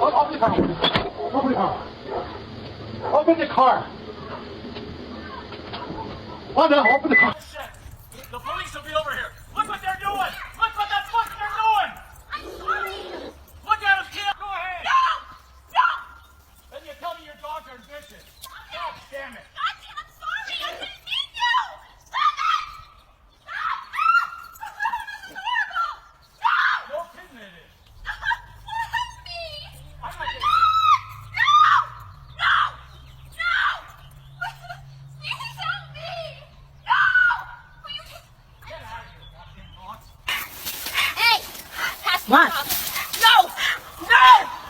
Open the car. Open the car. Open the car. Oh no, open the car. The police will be over here. Look what they're doing. Look what the fuck they're doing. I'm sorry. Look at them, kid. Go ahead. No! No! Then you tell me your dogs are vicious. God damn it. God damn, I'm sorry. I didn't mean you. Stop it! Stop! No! This is horrible. No! No kidding it is. What hurt me? I'm not No! No! No! No! Please help me! No! Will you just... Get out of here, goddamn dogs. Hey! Pass me What? off. No! No!